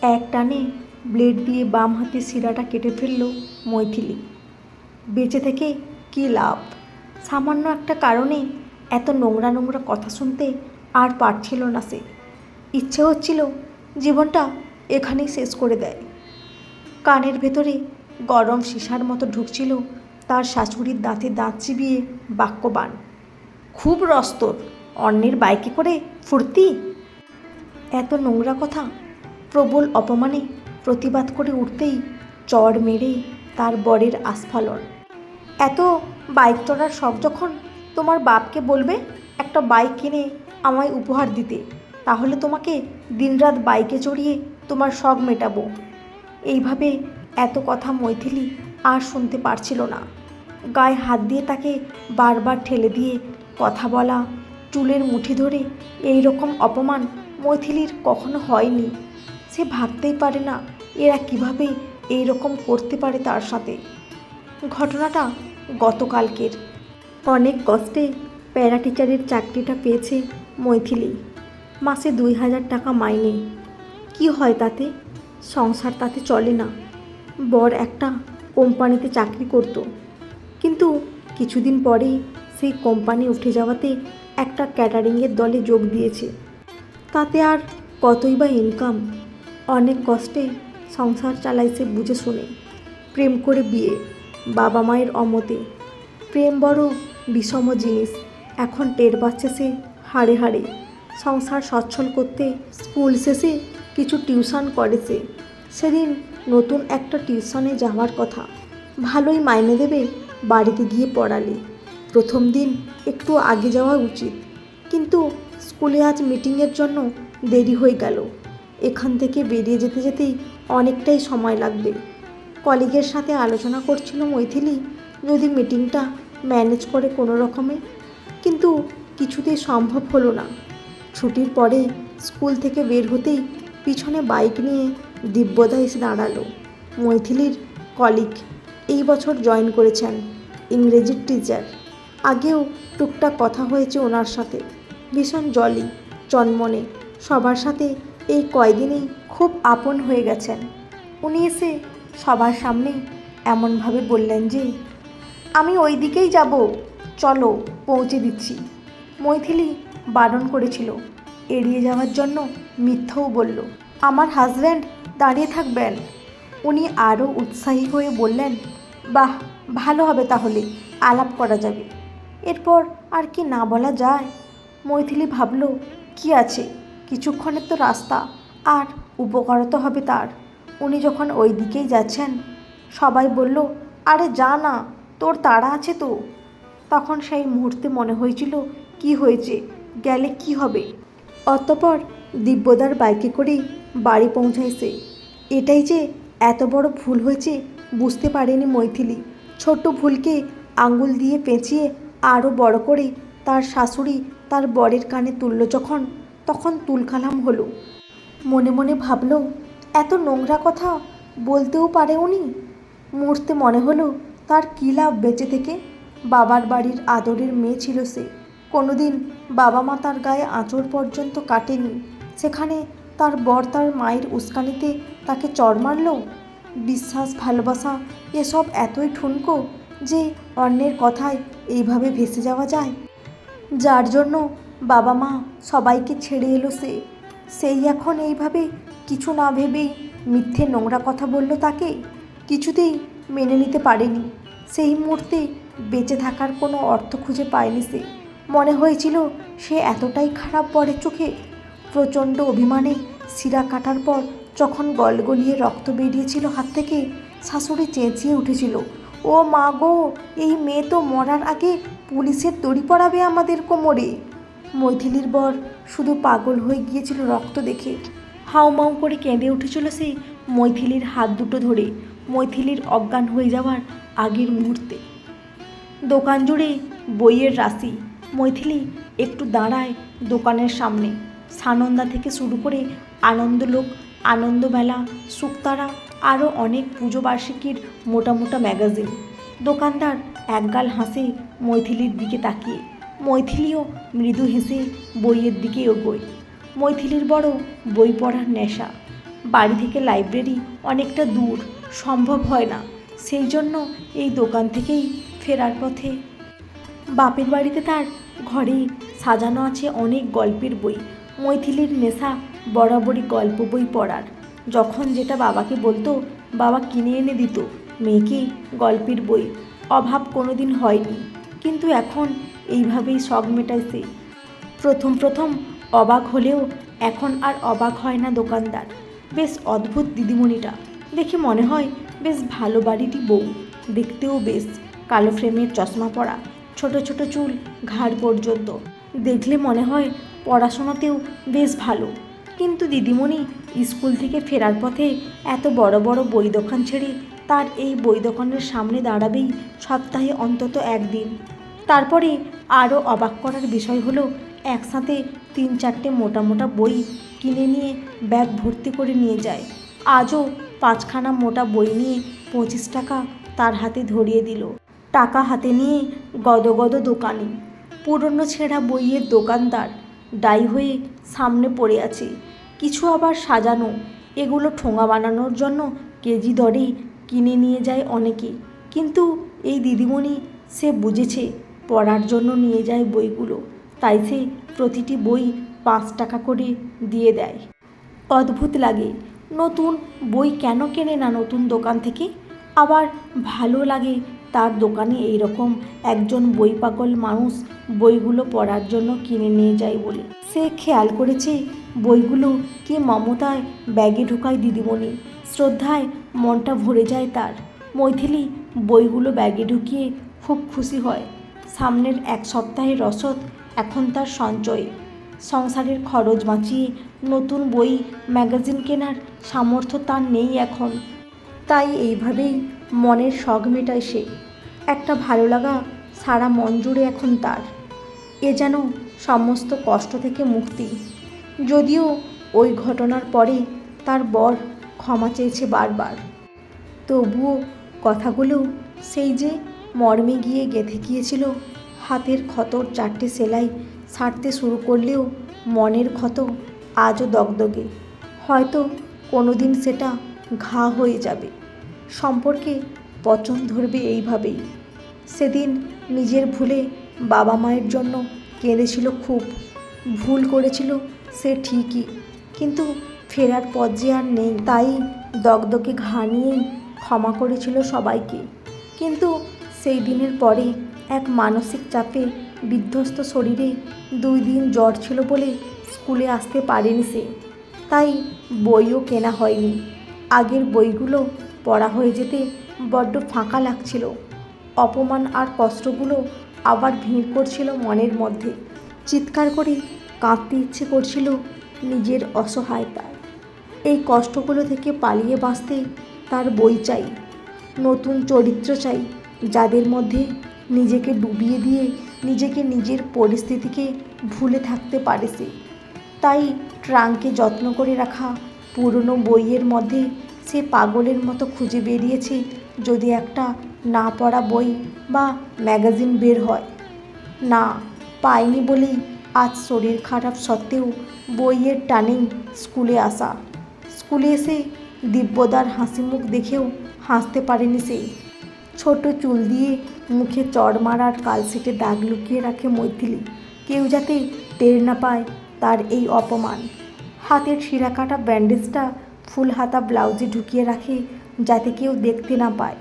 এক টানে ব্লেড দিয়ে বাম হাতে শিরাটা কেটে ফেলল মৈথিলি। বেঁচে থেকে কী লাভ? সামান্য একটা কারণে এত নোংরা নোংরা কথা শুনতে আর পারছিল না সে। ইচ্ছে হচ্ছিল জীবনটা এখানেই শেষ করে দেয়। কানের ভেতরে গরম সীসার মতো ঢুকছিল তার শাশুড়ির দাঁতে দাঁত চিবিয়ে বাক্যবাণ, খুব রস্তর, অন্যের বাইকে করে ফুর্তি। এত নোংরা কথা প্রবল অপমানে প্রতিবাদ করে উঠতেই চড় মেরে তার বরের আস্ফালন। এত বাইক চড়ার শখ যখন, তোমার বাপকে বলবে একটা বাইক কিনে আমায় উপহার দিতে, তাহলে তোমাকে দিনরাত বাইকে চড়িয়ে তোমার শখ মেটাবো। এইভাবে এত কথা মৈথিলি আর শুনতে পারছিল না। গায়ে হাত দিয়ে তাকে বারবার ঠেলে দিয়ে কথা বলা, চুলের মুঠি ধরে এই রকম অপমান মৈথিলির কখনো হয়নি। সে ভাবতেই পারে না এরা কিভাবে এই রকম করতে পারে তার সাথে। ঘটনাটা গতকালকের। অনেক কষ্টে প্যারা টিচারের চাকরিটা পেয়েছে মৈথিলি। মাসে 2000 টাকা মাইনে। কি হয় তাতে? সংসার তাতে চলে না। বর একটা কোম্পানিতে চাকরি করত, কিন্তু কিছুদিন পরেই সেই কোম্পানি উঠে যাওয়াতে একটা ক্যাটারিংয়ের দলে যোগ দিয়েছে। তাতে আর কতই বা ইনকাম। অনেক কষ্টে সংসার চালায় সে বুঝে শুনে। প্রেম করে বিয়ে, বাবা মায়ের অমতে। প্রেম বড় বিষম জিনিস, এখন টের পাচ্ছে সে হাড়ে হাড়ে। সংসার সচ্ছল করতে স্কুল শেষে কিছু টিউশন করে সে। সেদিন নতুন একটা টিউশনে যাওয়ার কথা। ভালোই মাইনে দেবে বাড়িতে গিয়ে পড়ালে। প্রথম দিন একটু আগে যাওয়া উচিত, কিন্তু স্কুলে আজ মিটিংয়ের জন্য দেরি হয়ে গেল। এখান থেকে বেরিয়ে যেতে যেতেই অনেকটাই সময় লাগবে। কলিগের সাথে আলোচনা করছিল মৈথিলি যদি মিটিংটা ম্যানেজ করে কোনো রকমে, কিন্তু কিছুতেই সম্ভব হলো না। ছুটির পরে স্কুল থেকে বের হতেই পিছনে বাইক নিয়ে দিব্যদা এসে দাঁড়ালো। মৈথিলির কলিগ, এই বছর জয়েন করেছেন, ইংরেজির টিচার। আগেও টুকটাক কথা হয়েছে ওনার সাথে। ভীষণ জলি, চনমনে, সবার সাথে এই কয়দিনেই খুব আপন হয়ে গেছেন। উনি এসে সবার সামনেই এমনভাবে বললেন যে, আমি ওই দিকেই যাব, চলো পৌঁছে দিচ্ছি। মৈথিলি বারণ করেছিল, এড়িয়ে যাওয়ার জন্য মিথ্যাও বলল, আমার হাজব্যান্ড দাঁড়িয়ে থাকবেন। উনি আরও উৎসাহী হয়ে বললেন, বাহ, ভালো হবে, তাহলে আলাপ করা যাবে। এরপর আর কি না বলা যায়। মৈথিলি ভাবল, কি আছে, কিছুক্ষণের তো রাস্তা, আর উপকার তো হবে তার। উনি যখন ওই দিকেই যাচ্ছেন। সবাই বলল, আরে যা না, তোর তাড়া আছে তো। তখন সেই মুহূর্তে মনে হয়েছিল, কি হয়েছে, গেলে কি হবে। অতঃপর দিব্যদার বাইকে করেই বাড়ি পৌঁছায় সে। এটাই যে এত বড় ভুল হয়েছে বুঝতে পারেনি মৈথিলি। ছোট্ট ভুলকে আঙুল দিয়ে পেঁচিয়ে আরও বড় করে তার শাশুড়ি তার বরের কানে তুলল যখন, তখন তুলকালাম হলো। মনে মনে ভাবল, এত নোংরা কথা বলতেও পারে উনি। মুহূর্তে মনে হলো তার কী লাভ বেঁচে থেকে। বাবার বাড়ির আদরের মেয়ে ছিল সে। কোনোদিন বাবা মা তার গায়ে আঁচড় পর্যন্ত কাটেনি, সেখানে তার বর তার মায়ের উস্কানিতে তাকে চড় মারল। বিশ্বাস, ভালোবাসা, এসব এতই ঠুনকো যে অন্যের কথায় এইভাবে ভেসে যাওয়া যায়। যার জন্য বাবা মা সবাইকে ছেড়ে এলো সে, সেই এখন এইভাবে কিছু না ভেবেই মিথ্যে নোংরা কথা বলল তাকে। কিছুতেই মেনে নিতে পারেনি। সেই মুহূর্তে বেঁচে থাকার কোনো অর্থ খুঁজে পায়নি সে। মনে হয়েছিল সে এতটাই খারাপ বরের চোখে। প্রচণ্ড অভিমানে শিরা কাটার পর যখন গলগলিয়ে রক্ত বেরিয়েছিল হাত থেকে, শাশুড়ি চেঁচিয়ে উঠেছিল, ও মা গো, এই মেয়ে তো মরার আগে পুলিশের দড়ি পড়াবে আমাদের কোমরে। মৈথিলির বর শুধু পাগল হয়ে গিয়েছিল রক্ত দেখে। হাউমাউ করে কেঁদে উঠেছিল সে মৈথিলির হাত দুটো ধরে, মৈথিলির অজ্ঞান হয়ে যাওয়ার আগের মুহূর্তে। দোকান জুড়ে বইয়ের রাশি। মৈথিলি একটু দাঁড়ায় দোকানের সামনে। সানন্দা থেকে শুরু করে আনন্দলোক, আনন্দমেলা, শুকতারা, আরও অনেক পুজো বার্ষিকীর মোটা মোটা ম্যাগাজিন। দোকানদার একগাল হাসে মৈথিলির দিকে তাকিয়ে। মৈথিলিও মৃদু হেসে বইয়ের দিকে এগোয়। মৈথিলির বড় বই পড়ার নেশা। বাড়ি থেকে লাইব্রেরি অনেকটা দূর, সম্ভব হয় না। সেই জন্য এই দোকান থেকেই ফেরার পথে বাপের বাড়িতে তার ঘরে সাজানো আছে অনেক গল্পের বই। মৈথিলীর নেশা বরাবরই গল্প বই পড়ার। যখন যেটা বাবাকে বলতো, বাবা কিনে এনে দিত মেয়েকে গল্পের বই। অভাব কোনো দিন হয়নি, কিন্তু এখন এইভাবেই শখ মেটাইছে। প্রথম প্রথম অবাক হলেও এখন আর অবাক হয় না দোকানদার। বেশ অদ্ভুত দিদিমণিটা, দেখে মনে হয় বেশ ভালো বাড়িটি বউ। দেখতেও বেশ, কালো ফ্রেমের চশমা পরা, ছোট ছোট চুল ঘাড় পর্যন্ত। দেখলে মনে হয় পড়াশোনাতেও বেশ ভালো। কিন্তু দিদিমণি স্কুল থেকে ফেরার পথে এত বড় বড় বই দোকান ছেড়ে তার এই বই দোকানের সামনে দাঁড়াবেই সপ্তাহে অন্তত একদিন। তারপরে আরও অবাক করার বিষয় হলো, একসাথে 3-4টে মোটা মোটা বই কিনে নিয়ে ব্যাগ ভর্তি করে নিয়ে যায়। আজও 5খানা মোটা বই নিয়ে 25 টাকা তার হাতে ধরিয়ে দিল। টাকা হাতে নিয়ে গদগদ দোকানি। পুরনো ছেঁড়া বইয়ের দোকানদার দায়ী হয়ে সামনে পড়ে আছে। কিছু আবার সাজানো, এগুলো ঠোঙা বানানোর জন্য কেজি দরে কিনে নিয়ে যায় অনেকে। কিন্তু এই দিদিমণি সে বুঝেছে পড়ার জন্য নিয়ে যায় বইগুলো, তাই সে প্রতিটি বই 5 টাকা করে দিয়ে দেয়। অদ্ভুত লাগে, নতুন বই কেন কেনে না নতুন দোকান থেকে? আবার ভালো লাগে তার দোকানে এইরকম একজন বই পাগল মানুষ বইগুলো পড়ার জন্য কিনে নিয়ে যায় বলে। সে খেয়াল করেছে বইগুলো কি মমতায় ব্যাগে ঢোকায় দিদিমণি। শ্রদ্ধায় মনটা ভরে যায় তার। মৈথিলী বইগুলো ব্যাগে ঢুকিয়ে খুব খুশি হয়। সামনের 1 সপ্তাহের রসদ এখন তার সঞ্চয়ে। সংসারের খরচ বাঁচিয়ে নতুন বই ম্যাগাজিন কেনার সামর্থ্য তার নেই এখন। তাই এইভাবেই মনের শখ মেটায় সে। একটা ভালো লাগা সারা মন জুড়ে এখন তার। এ যেন সমস্ত কষ্ট থেকে মুক্তি। যদিও ওই ঘটনার পরে তার বর ক্ষমা চেয়েছে বারবার, তবুও কথাগুলো সেই যে মর্মে গিয়ে গেঁথে গিয়েছিল। হাতের ক্ষতর 4টে সেলাই সারতে শুরু করলেও মনের ক্ষত আজও দগদগে। হয়তো কোনো দিন সেটা ঘা হয়ে যাবে। সম্পর্কে পচন ধরবে এইভাবেই। সেদিন নিজের ভুলে বাবা মায়ের জন্য কেঁদেছিল খুব। ভুল করেছিল সে ঠিকই, কিন্তু ফেরার পথ যে আর নেই, তাই দগদগে ঘা নিয়েই ক্ষমা করেছিল সবাইকে। কিন্তু সেই দিনের পরে এক মানসিক চাপে বিধ্বস্ত শরীরে 2 দিন জ্বর ছিল বলে স্কুলে আসতে পারেনি সে। তাই বইও কেনা হয়নি। আগের বইগুলো পড়া হয়ে যেতে বড্ড ফাঁকা লাগছিল। অপমান আর কষ্টগুলো আবার ভিড় করছিল মনের মধ্যে। চিৎকার করে কাঁদতে ইচ্ছে করছিল নিজের অসহায়তায়। এই কষ্টগুলো থেকে পালিয়ে বাঁচতে তার বই চাই, নতুন চরিত্র চাই, যাদের মধ্যে নিজেকে ডুবিয়ে দিয়ে নিজেকে নিজের পরিস্থিতিকে ভুলে থাকতে পারে সে। তাই ট্রাঙ্কে যত্ন করে রাখা পুরনো বইয়ের মধ্যে সে পাগলের মতো খুঁজে বেরিয়েছে যদি একটা না পড়া বই বা ম্যাগাজিন বের হয়। না, পায়নি বলেই আজ শরীর খারাপ সত্ত্বেও বইয়ের টানেই স্কুলে আসা। স্কুলে এসে দিব্যদার হাসি মুখ দেখেও হাসতে পারেনি সে। ছোট চুল দিয়ে মুখে চড় মারার কালশিটে দাগ লুকিয়ে রাখে মৈথিলী, কেউ যাতে টের না পায় তার এই অপমান। হাতের শিরা কাটা ব্যান্ডেজটা ফুল হাতা ব্লাউজে ঢুকিয়ে রাখে যাতে কেউ দেখতে না পায়,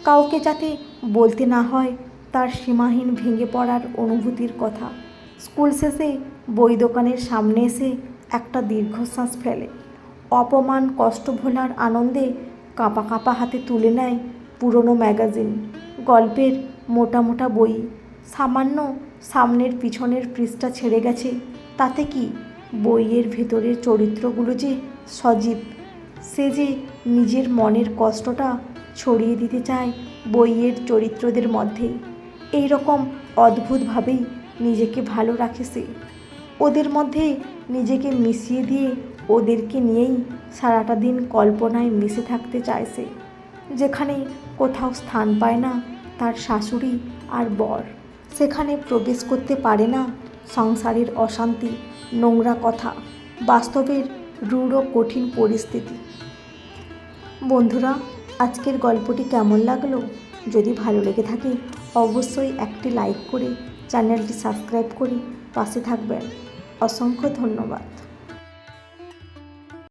কাউকে যাতে বলতে না হয় তার সীমাহীন ভেঙে পড়ার অনুভূতির কথা। স্কুল শেষে বই দোকানের সামনে এসে একটা দীর্ঘশ্বাস ফেলে। অপমান কষ্ট ভোলার আনন্দে কাঁপা কাঁপা হাতে তুলে নেয় পুরনো ম্যাগাজিন, গল্পের মোটা মোটা বই। সামান্য সামনের পিছনের পৃষ্ঠা ছেড়ে গেছে, তাতে কি? বইয়ের ভেতরের চরিত্রগুলো যে সজীব। সে যে নিজের মনের কষ্টটা ছড়িয়ে দিতে চায় বইয়ের চরিত্রদের মধ্যেই। এই রকম অদ্ভুতভাবেই নিজেকে ভালো রাখে সে। ওদের মধ্যে নিজেকে মিশিয়ে দিয়ে ওদেরকে নিয়েই সারাটা দিন কল্পনায় মিশে থাকতে চায় সে। যেখানে কোথাও স্থান পায় না তার শাশুড়ি আর বর, সেখানে প্রবেশ করতে পারে না সংসারের অশান্তি, নোংরা কথা, বাস্তবের রূঢ় কঠিন পরিস্থিতি। বন্ধুরা, আজকের গল্পটি কেমন লাগলো? যদি ভালো লেগে থাকে অবশ্যই একটি লাইক করে চ্যানেলটি সাবস্ক্রাইব করে পাশে থাকবেন। অসংখ্য ধন্যবাদ।